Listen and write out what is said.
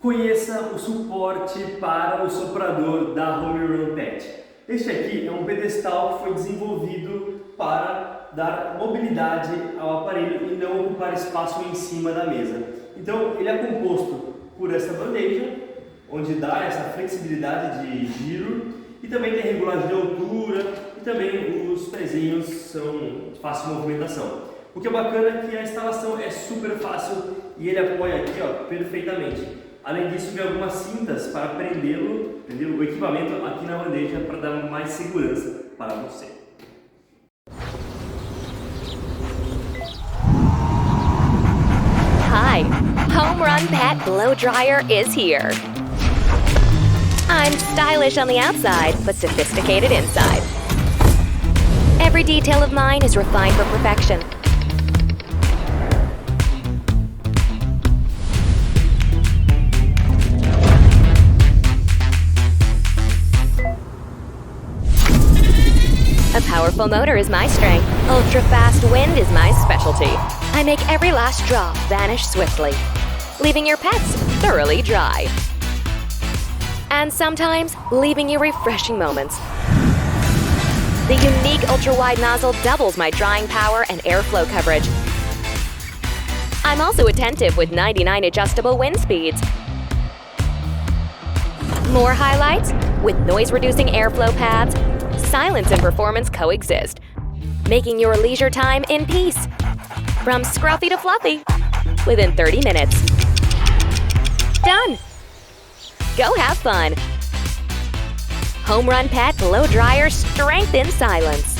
Conheça o suporte para o soprador da Homerunpet. Este aqui é um pedestal que foi desenvolvido para dar mobilidade ao aparelho e não ocupar espaço em cima da mesa. Então ele é composto por essa bandeja, onde dá essa flexibilidade de giro, e também tem regulagem de altura, e também os pezinhos são de fácil movimentação. O que é bacana é que a instalação é super fácil e ele apoia aqui perfeitamente. Além disso, vem algumas cintas para prendê-lo, o equipamento aqui na bandeja para dar mais segurança para você. Hi, Homerunpet blow dryer is here. I'm stylish on the outside, but sophisticated inside. Every detail of mine is refined for perfection. A powerful motor is my strength. Ultra-fast wind is my specialty. I make every last drop vanish swiftly, leaving your pets thoroughly dry. And sometimes leaving you refreshing moments. The unique ultra-wide nozzle doubles my drying power and airflow coverage. I'm also attentive with 99 adjustable wind speeds. More highlights? With noise-reducing airflow pads, silence and performance coexist, making your leisure time in peace. From scruffy to fluffy, within 30 minutes. Done! Go have fun! Homerunpet blow dryer, strength in silence.